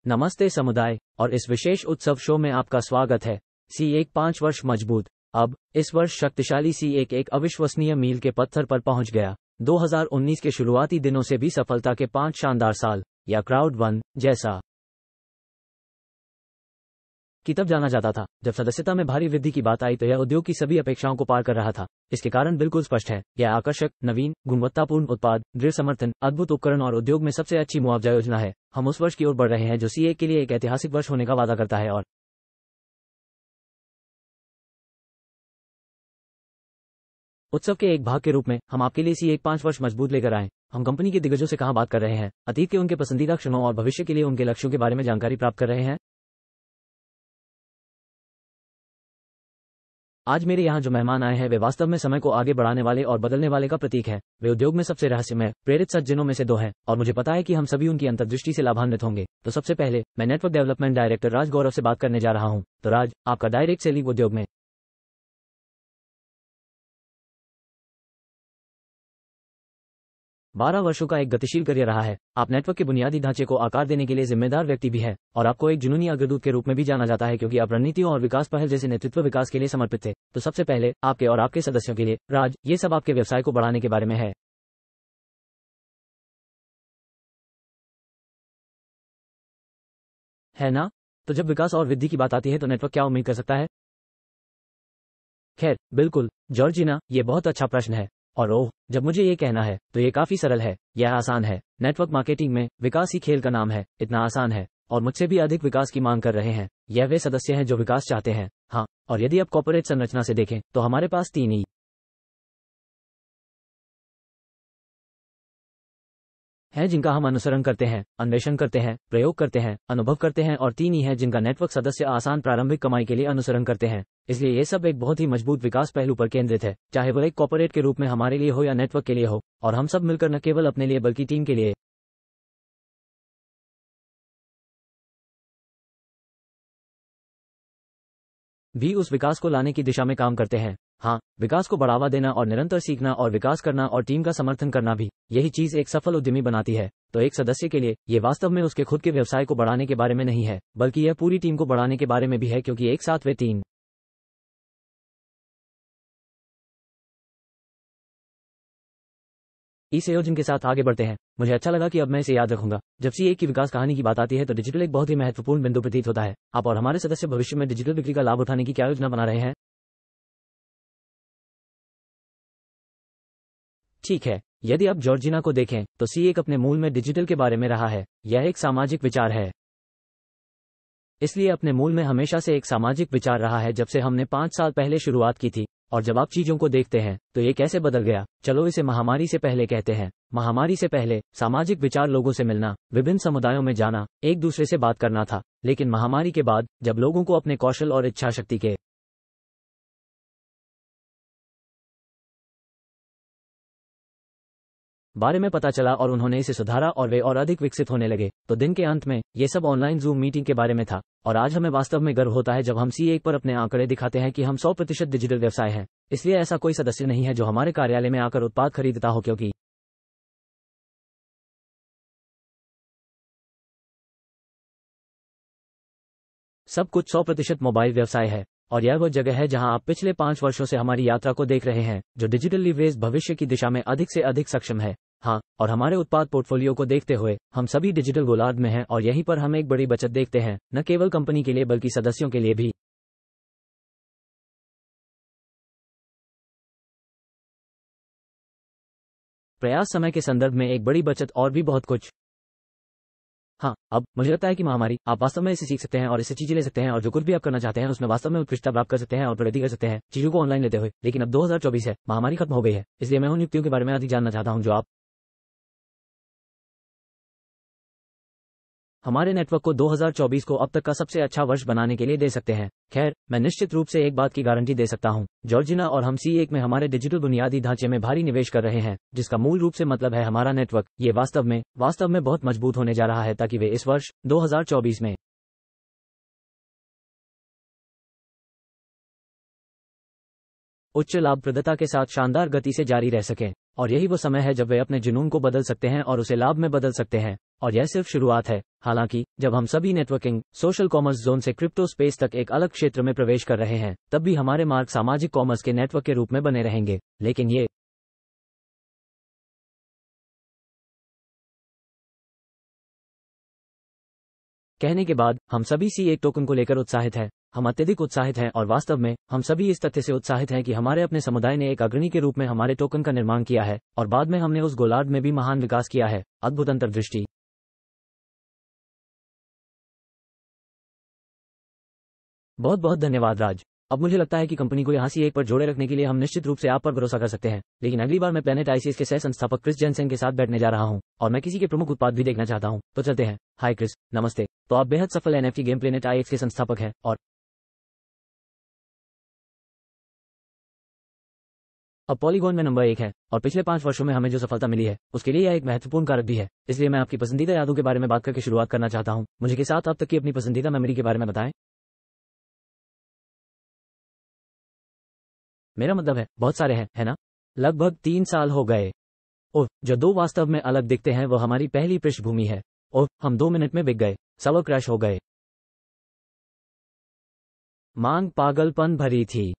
नमस्ते समुदाय, और इस विशेष उत्सव शो में आपका स्वागत है। C1 5 वर्ष मजबूत। अब इस वर्ष शक्तिशाली C1 एक अविश्वसनीय मील के पत्थर पर पहुंच गया। 2019 के शुरुआती दिनों से भी सफलता के 5 शानदार साल, या क्राउड वन जैसा कि तब जाना जाता था जब सदस्यता में भारी वृद्धि की बात आई, तो यह उद्योग की सभी अपेक्षाओं को पार कर रहा था। इसके कारण बिल्कुल स्पष्ट है, यह आकर्षक, नवीन, गुणवत्तापूर्ण उत्पाद, दृढ़ समर्थन, अद्भुत उपकरण और उद्योग में सबसे अच्छी मुआवजा योजना है। हम उस वर्ष की ओर बढ़ रहे हैं जो C1 के लिए एक ऐतिहासिक वर्ष होने का वादा करता है, और उत्सव के एक भाग के रूप में हम आपके लिए C1 5 वर्ष मजबूत लेकर आए। हम कंपनी के दिग्गजों से कहां बात कर रहे हैं, अतीत के उनके पसंदीदा क्षणों और भविष्य के लिए उनके लक्ष्यों के बारे में जानकारी प्राप्त कर रहे हैं। आज मेरे यहाँ जो मेहमान आए हैं वे वास्तव में समय को आगे बढ़ाने वाले और बदलने वाले का प्रतीक हैं। वे उद्योग में सबसे रहस्यमय, प्रेरित सज्जनों में से दो हैं, और मुझे पता है कि हम सभी उनकी अंतर्दृष्टि से लाभान्वित होंगे। तो सबसे पहले मैं नेटवर्क डेवलपमेंट डायरेक्टर राज गौरव से बात करने जा रहा हूँ। तो राज, आपका डायरेक्ट सेलिंग उद्योग में 12 वर्षों का एक गतिशील करियर रहा है। आप नेटवर्क के बुनियादी ढांचे को आकार देने के लिए जिम्मेदार व्यक्ति भी हैं, और आपको एक जुनूनी अग्रदूत के रूप में भी जाना जाता है, क्योंकि आप रणनीतियों और विकास पहल जैसे नेतृत्व विकास के लिए समर्पित थे। तो सबसे पहले आपके और आपके सदस्यों के लिए, राज, ये सब आपके व्यवसाय को बढ़ाने के बारे में है ना? तो जब विकास और वृद्धि की बात आती है तो नेटवर्क क्या उम्मीद कर सकता है? खैर, बिल्कुल जॉर्जिना, ये बहुत अच्छा प्रश्न है। और ओह, जब मुझे ये कहना है तो ये काफी सरल है, यह आसान है। नेटवर्क मार्केटिंग में विकास ही खेल का नाम है। इतना आसान है, और मुझसे भी अधिक विकास की मांग कर रहे हैं। यह वे सदस्य हैं जो विकास चाहते हैं। हाँ, और यदि आप कॉर्पोरेट संरचना से देखें तो हमारे पास 3 ई हैं जिनका हम अनुसरण करते हैं, अन्वेषण करते हैं, प्रयोग करते हैं, अनुभव करते हैं, और 3 ई हैं जिनका नेटवर्क सदस्य आसान प्रारंभिक कमाई के लिए अनुसरण करते हैं। इसलिए ये सब एक बहुत ही मजबूत विकास पहलू पर केंद्रित है, चाहे वो एक कॉर्पोरेट के रूप में हमारे लिए हो या नेटवर्क के लिए हो, और हम सब मिलकर न केवल अपने लिए बल्कि टीम के लिए भी उस विकास को लाने की दिशा में काम करते हैं। हाँ, विकास को बढ़ावा देना और निरंतर सीखना और विकास करना और टीम का समर्थन करना भी, यही चीज एक सफल उद्यमी बनाती है। तो एक सदस्य के लिए ये वास्तव में उसके खुद के व्यवसाय को बढ़ाने के बारे में नहीं है, बल्कि यह पूरी टीम को बढ़ाने के बारे में भी है, क्योंकि एक साथ वे 3 इस संयोजन के साथ आगे बढ़ते हैं। मुझे अच्छा लगा कि अब मैं इसे याद रखूंगा। जब C1 की विकास कहानी की बात आती है तो डिजिटल एक बहुत ही महत्वपूर्ण बिंदु प्रतीत होता है। आप और हमारे सदस्य भविष्य में डिजिटल बिक्री का लाभ उठाने की क्या योजना बना रहे हैं? ठीक है, यदि आप जॉर्जिना को देखें तो C1 अपने मूल में डिजिटल के बारे में रहा है। यह एक सामाजिक विचार है, इसलिए अपने मूल में हमेशा से एक सामाजिक विचार रहा है, जब से हमने 5 साल पहले शुरुआत की थी। और जब आप चीजों को देखते हैं तो ये कैसे बदल गया। चलो इसे महामारी से पहले कहते हैं। महामारी से पहले सामाजिक विचार लोगों से मिलना, विभिन्न समुदायों में जाना, एक दूसरे से बात करना था। लेकिन महामारी के बाद जब लोगों को अपने कौशल और इच्छा शक्ति के बारे में पता चला और उन्होंने इसे सुधारा और वे और अधिक विकसित होने लगे, तो दिन के अंत में ये सब ऑनलाइन जूम मीटिंग के बारे में था। और आज हमें वास्तव में गर्व होता है जब हम C1 पर अपने आंकड़े दिखाते हैं कि हम 100% डिजिटल व्यवसाय हैं। इसलिए ऐसा कोई सदस्य नहीं है जो हमारे कार्यालय में आकर उत्पाद खरीदता हो, क्योंकि सब कुछ 100% मोबाइल व्यवसाय है। और यह वो जगह है जहां आप पिछले 5 वर्षों से हमारी यात्रा को देख रहे हैं, जो डिजिटल लीवरेज भविष्य की दिशा में अधिक से अधिक सक्षम है। हाँ, और हमारे उत्पाद पोर्टफोलियो को देखते हुए हम सभी डिजिटल गोलार्ध में हैं, और यहीं पर हम एक बड़ी बचत देखते हैं, न केवल कंपनी के लिए बल्कि सदस्यों के लिए भी। प्रयास समय के संदर्भ में एक बड़ी बचत और भी बहुत कुछ। हाँ, अब मुझे लगता है कि महामारी, आप वास्तव में इसे सीख सकते हैं और इससे चीजें ले सकते हैं, और जो कुछ भी आप करना चाहते हैं उसमें वास्तव में उत्कृष्टता प्राप्त कर सकते हैं और प्रगति कर सकते हैं, चीजों को ऑनलाइन लेते हुए। लेकिन अब 2024 है, महामारी खत्म हो गई है, इसलिए मैं उन युक्तियों के बारे में अधिक जानना चाहता हूं जो आप हमारे नेटवर्क को 2024 को अब तक का सबसे अच्छा वर्ष बनाने के लिए दे सकते हैं। खैर, मैं निश्चित रूप से एक बात की गारंटी दे सकता हूं, जॉर्जिना और हम C1 में हमारे डिजिटल बुनियादी ढांचे में भारी निवेश कर रहे हैं, जिसका मूल रूप से मतलब है हमारा नेटवर्क। ये वास्तव में बहुत मजबूत होने जा रहा है, ताकि वे इस वर्ष 2024 में उच्च लाभप्रदता के साथ शानदार गति से जारी रह सकें। और यही वो समय है जब वे अपने जुनून को बदल सकते हैं और उसे लाभ में बदल सकते हैं। और यह सिर्फ शुरुआत है। हालांकि जब हम सभी नेटवर्किंग, सोशल कॉमर्स जोन से क्रिप्टो स्पेस तक एक अलग क्षेत्र में प्रवेश कर रहे हैं, तब भी हमारे मार्ग सामाजिक कॉमर्स के नेटवर्क के रूप में बने रहेंगे। लेकिन ये कहने के बाद हम सभी C1 टोकन को लेकर उत्साहित हैं। हम अत्यधिक उत्साहित हैं और वास्तव में हम सभी इस तथ्य से उत्साहित हैं कि हमारे अपने समुदाय ने एक अग्रणी के रूप में हमारे टोकन का निर्माण किया है और बाद में हमने उस गोलार्ध में भी महान विकास किया है। अद्भुत अंतर्दृष्टि। बहुत बहुत धन्यवाद राज। अब मुझे लगता है कि कंपनी को यहाँ C1 पर जोड़े रखने के लिए हम निश्चित रूप से आप पर भरोसा कर सकते हैं। लेकिन अगली बार मैं प्लेनेट आईसीएस के सह संस्थापक क्रिस जेनसेन के साथ बैठने जा रहा हूँ और मैं किसी के प्रमुख उत्पाद भी देखना चाहता हूँ। तो चलते हैं। हाय क्रिस, नमस्ते। तो आप बेहद सफल NFT गेम प्लेनेट IX के संस्थापक हैं और अब पॉलीगॉन में नंबर 1 है और पिछले 5 वर्षों में हमें जो सफलता मिली है उसके लिए यह एक महत्वपूर्ण कारक भी है। इसलिए मैं आपकी पसंदीदा यादों के बारे में बात करके शुरुआत करना चाहता हूं। मुझे के साथ अब तक की अपनी पसंदीदा मेमोरी के बारे में बताएं। मेरा मतलब है बहुत सारे हैं, है ना? लगभग 3 साल हो गए। ओह, जो 2 वास्तव में अलग दिखते हैं वो हमारी पहली पृष्ठभूमि है। ओह, हम 2 मिनट में बिक गए, सर्वर क्रैश हो गए। मांग पागलपन भरी थी।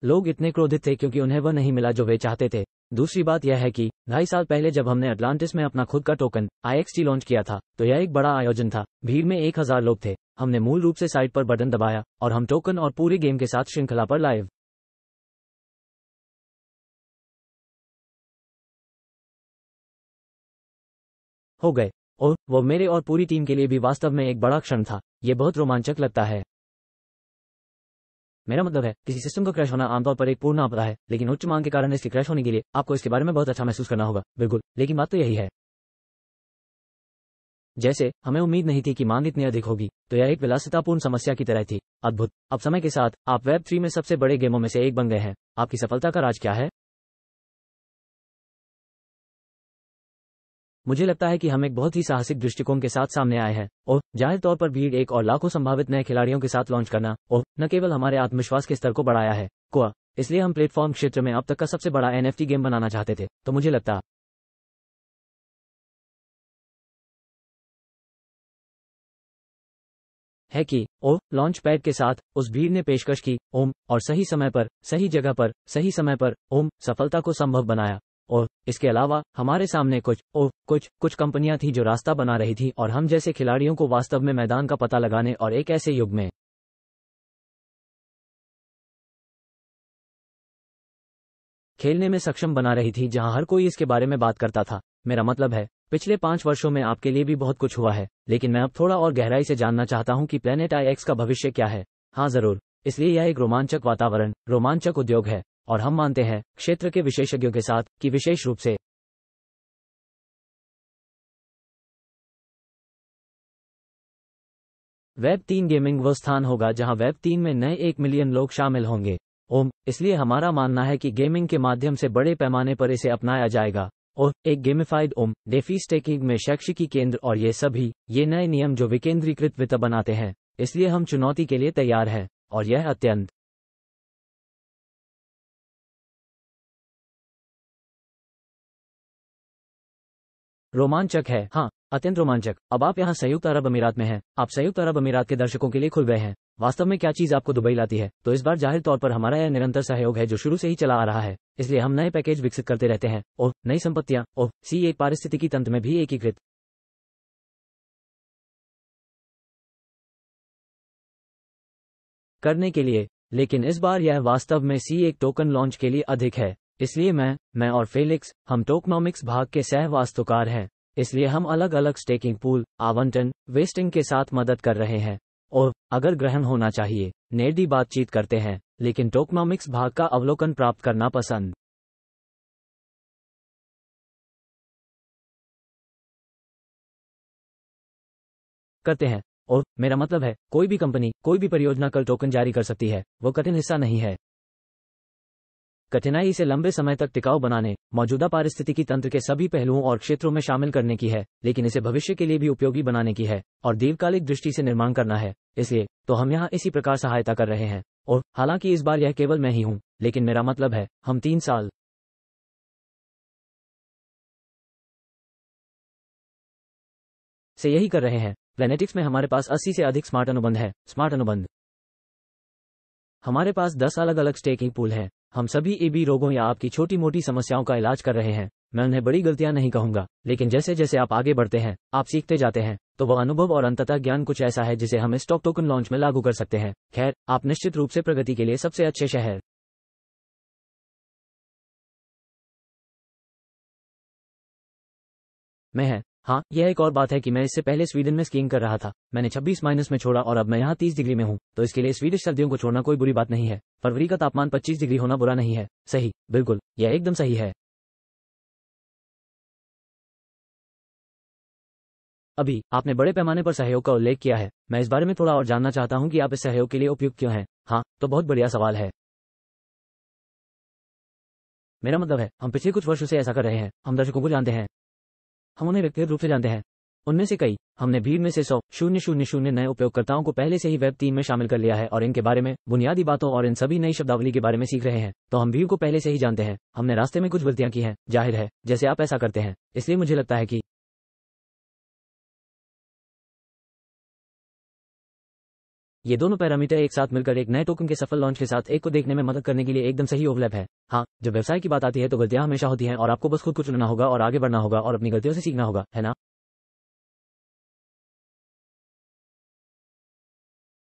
लोग इतने क्रोधित थे क्योंकि उन्हें वह नहीं मिला जो वे चाहते थे। दूसरी बात यह है कि 2.5 साल पहले जब हमने अटलांटिस में अपना खुद का टोकन IXT लॉन्च किया था तो यह एक बड़ा आयोजन था। भीड़ में 1000 लोग थे। हमने मूल रूप से साइट पर बटन दबाया और हम टोकन और पूरे गेम के साथ श्रृंखला पर लाइव हो गए। और वो मेरे और पूरी टीम के लिए भी वास्तव में एक बड़ा क्षण था। ये बहुत रोमांचक लगता है। मेरा मतलब है किसी सिस्टम का क्रैश होना आमतौर पर एक पूर्ण आपदा है, लेकिन उच्च मांग के कारण इसके क्रैश होने के लिए आपको इसके बारे में बहुत अच्छा महसूस करना होगा। बिल्कुल, लेकिन बात तो यही है। जैसे हमें उम्मीद नहीं थी कि मांग इतनी अधिक होगी, तो यह एक विलासितापूर्ण समस्या की तरह थी। अद्भुत। अब समय के साथ आप वेब 3 में सबसे बड़े गेमों में से एक बन गए हैं। आपकी सफलता का राज क्या है? मुझे लगता है कि हम एक बहुत ही साहसिक दृष्टिकोण के साथ सामने आए हैं। और जाहिर तौर पर भीड़ एक और लाखों संभावित नए खिलाड़ियों के साथ लॉन्च करना और न केवल हमारे आत्मविश्वास के स्तर को बढ़ाया है कोआ। इसलिए हम प्लेटफॉर्म क्षेत्र में अब तक का सबसे बड़ा NFT गेम बनाना चाहते थे। तो मुझे लगता है कि लॉन्च पैड के साथ उस भीड़ ने पेशकश की और सही समय पर, सही जगह पर, सही समय पर सफलता को संभव बनाया। और इसके अलावा हमारे सामने कुछ कंपनियां थी जो रास्ता बना रही थी और हम जैसे खिलाड़ियों को वास्तव में मैदान का पता लगाने और एक ऐसे युग में खेलने में सक्षम बना रही थी जहां हर कोई इसके बारे में बात करता था। मेरा मतलब है पिछले 5 वर्षों में आपके लिए भी बहुत कुछ हुआ है, लेकिन मैं अब थोड़ा और गहराई से जानना चाहता हूं कि प्लेनेट IX का भविष्य क्या है। हाँ जरूर। इसलिए यह एक रोमांचक वातावरण, रोमांचक उद्योग है और हम मानते हैं क्षेत्र के विशेषज्ञों के साथ कि विशेष रूप से वेब 3 गेमिंग वो स्थान होगा जहां वेब 3 में नए 1 मिलियन लोग शामिल होंगे। इसलिए हमारा मानना है कि गेमिंग के माध्यम से बड़े पैमाने पर इसे अपनाया जाएगा। और एक गेमिफाइड डेफी स्टेकिंग में शैक्षिकी केंद्र और ये नए नियम जो विकेंद्रीकृत वित्त बनाते हैं। इसलिए हम चुनौती के लिए तैयार हैं और यह अत्यंत रोमांचक है। हाँ, अत्यंत रोमांचक। अब आप यहाँ संयुक्त अरब अमीरात में हैं। आप संयुक्त अरब अमीरात के दर्शकों के लिए खुल गए हैं। वास्तव में क्या चीज आपको दुबई लाती है? तो इस बार जाहिर तौर पर हमारा यह निरंतर सहयोग है जो शुरू से ही चला आ रहा है। इसलिए हम नए पैकेज विकसित करते रहते हैं। नई संपत्तियां C1 पारिस्थितिकी तंत्र में भी एकीकृत करने के लिए। लेकिन इस बार यह वास्तव में C1 टोकन लॉन्च के लिए अधिक है। इसलिए मैं और फेलिक्स, हम टोकनॉमिक्स भाग के सह वास्तुकार हैं। इसलिए हम अलग अलग स्टेकिंग पूल, आवंटन, वेस्टिंग के साथ मदद कर रहे हैं। और अगर ग्रहण होना चाहिए, नेडी बातचीत करते हैं, लेकिन टोकनॉमिक्स भाग का अवलोकन प्राप्त करना पसंद करते हैं। और मेरा मतलब है कोई भी कंपनी, कोई भी परियोजना कल टोकन जारी कर सकती है। वो कठिन हिस्सा नहीं है। कठिनाई इसे लंबे समय तक टिकाऊ बनाने, मौजूदा पारिस्थितिकी तंत्र के सभी पहलुओं और क्षेत्रों में शामिल करने की है, लेकिन इसे भविष्य के लिए भी उपयोगी बनाने की है और दीर्घकालिक दृष्टि से निर्माण करना है। इसलिए तो हम यहाँ इसी प्रकार सहायता कर रहे हैं। और हालांकि इस बार यह केवल मैं ही हूँ, लेकिन मेरा मतलब है हम 3 साल से यही कर रहे हैं। प्लैनेटिक्स में हमारे पास 80 से अधिक स्मार्ट अनुबंध है। स्मार्ट अनुबंध, हमारे पास 10 अलग अलग स्टेकिंग पूल हैं। हम सभी एबी रोगों या आपकी छोटी मोटी समस्याओं का इलाज कर रहे हैं। मैं उन्हें बड़ी गलतियां नहीं कहूंगा, लेकिन जैसे जैसे आप आगे बढ़ते हैं, आप सीखते जाते हैं, तो वह अनुभव और अंततः ज्ञान कुछ ऐसा है जिसे हम स्टॉक टोकन लॉन्च में लागू कर सकते हैं। खैर, आप निश्चित रूप से प्रगति के लिए सबसे अच्छे शहर में है। हाँ, यह एक और बात है कि मैं इससे पहले स्वीडन में स्कीइंग कर रहा था। मैंने 26 माइनस में छोड़ा और अब मैं यहाँ 30 डिग्री में हूँ, तो इसके लिए स्वीडिश सर्दियों को छोड़ना कोई बुरी बात नहीं है। फरवरी का तापमान 25 डिग्री होना बुरा नहीं है। सही, बिल्कुल, यह एकदम सही है। अभी आपने बड़े पैमाने पर सहयोग का उल्लेख किया है। मैं इस बारे में थोड़ा और जानना चाहता हूँ कि आप इस सहयोग के लिए उपयुक्त क्यों हैं। हाँ, तो बहुत बढ़िया सवाल है। मेरा मतलब है, हम पिछले कुछ वर्षों से ऐसा कर रहे हैं। हम दर्शकों को जानते हैं, हम उन्हें व्यक्तिगत रूप से जानते हैं। उनमें से कई, हमने भीड़ में से 100,000 नए उपयोगकर्ताओं को पहले से ही वेब 3 में शामिल कर लिया है और इनके बारे में बुनियादी बातों और इन सभी नई शब्दावली के बारे में सीख रहे हैं। तो हम भीड़ को पहले से ही जानते हैं। हमने रास्ते में कुछ गलतियां की हैं, जाहिर है, जैसे आप ऐसा करते हैं। इसलिए मुझे लगता है कि ये दोनों पैरामीटर एक साथ मिलकर एक नए टोकन के सफल लॉन्च के साथ एक को देखने में मदद करने के लिए एकदम सही ओवरलैप है। हाँ, जब व्यवसाय की बात आती है तो गलतियां हमेशा होती हैं और आपको बस खुद को चुनना होगा और आगे बढ़ना होगा और अपनी गलतियों से सीखना होगा, है ना?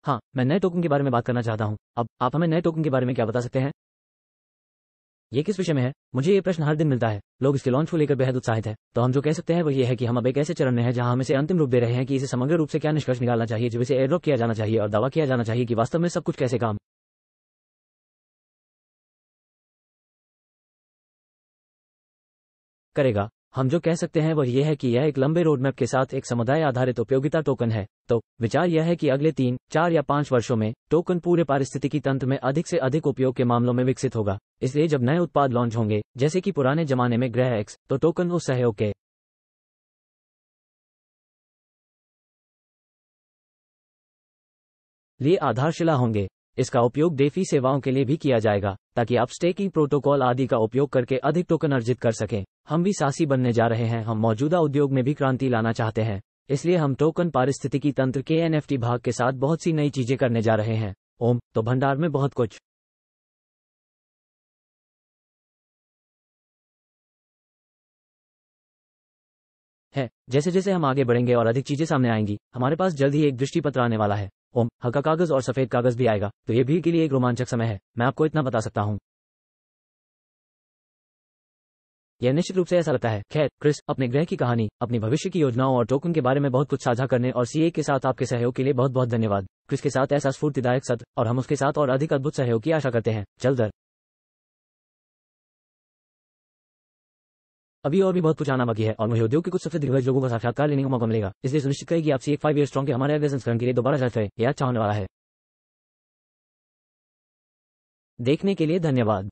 हाँ, मैं नए टोकन के बारे में बात करना चाहता हूँ। अब आप हमें नए टोकन के बारे में क्या बता सकते हैं? ये किस विषय में है? मुझे ये प्रश्न हर दिन मिलता है। लोग इसके लॉन्च को लेकर बेहद उत्साहित हैं। तो हम जो कह सकते हैं वो ये है कि हम अब एक ऐसे चरण में हैं जहां हम इसे अंतिम रूप दे रहे हैं कि इसे समग्र रूप से क्या निष्कर्ष निकालना चाहिए, जो इसे एयरड्रॉप किया जाना चाहिए और दावा किया जाना चाहिए कि वास्तव में सब कुछ कैसे काम करेगा। हम जो कह सकते हैं वह यह है कि यह एक लंबे रोडमैप के साथ एक समुदाय आधारित उपयोगिता टोकन है। तो विचार यह है कि अगले 3, 4 या 5 वर्षों में टोकन पूरे पारिस्थितिकी तंत्र में अधिक से अधिक उपयोग के मामलों में विकसित होगा। इसलिए जब नए उत्पाद लॉन्च होंगे, जैसे कि पुराने जमाने में ग्रह एक्स, तो टोकन उस सहयोग के लिए आधारशिला होंगे। इसका उपयोग डेफी सेवाओं के लिए भी किया जाएगा, ताकि आप स्टेकिंग प्रोटोकॉल आदि का उपयोग करके अधिक टोकन अर्जित कर सकें। हम भी साहसी बनने जा रहे हैं। हम मौजूदा उद्योग में भी क्रांति लाना चाहते हैं। इसलिए हम टोकन पारिस्थितिकी तंत्र के एनएफटी भाग के साथ बहुत सी नई चीजें करने जा रहे हैं। ओम, तो भंडार में बहुत कुछ है। जैसे जैसे हम आगे बढ़ेंगे और अधिक चीजें सामने आएंगी, हमारे पास जल्द ही एक दृष्टिपत्र आने वाला है। ओम, हल्का कागज और सफेद कागज भी आएगा। तो ये भीड़ के लिए एक रोमांचक समय है, मैं आपको इतना बता सकता हूँ। यह निश्चित रूप से ऐसा लगता है। खैर, क्रिस, अपने ग्रह की कहानी, अपनी भविष्य की योजनाओं और टोकन के बारे में बहुत कुछ साझा करने और सीए के साथ आपके सहयोग के लिए बहुत बहुत धन्यवाद। क्रिस के साथ ऐसा स्फूर्तिदायक सत्र, और हम उसके साथ और अधिक अद्भुत सहयोग की आशा करते हैं। जल्द। अभी और भी बहुत कुछ आना बाकी है और मुझे उद्योग के कुछ सबसे दिग्गज लोगों का साक्षात्कार लेने का मौका मिलेगा। इसलिए सुनिश्चित करें कि आप सी एक 5 ईयर स्ट्रॉन्ग के हमारे अगले संस्करण के लिए दोबारा जांच करें। यह अच्छा होने वाला है। देखने के लिए धन्यवाद।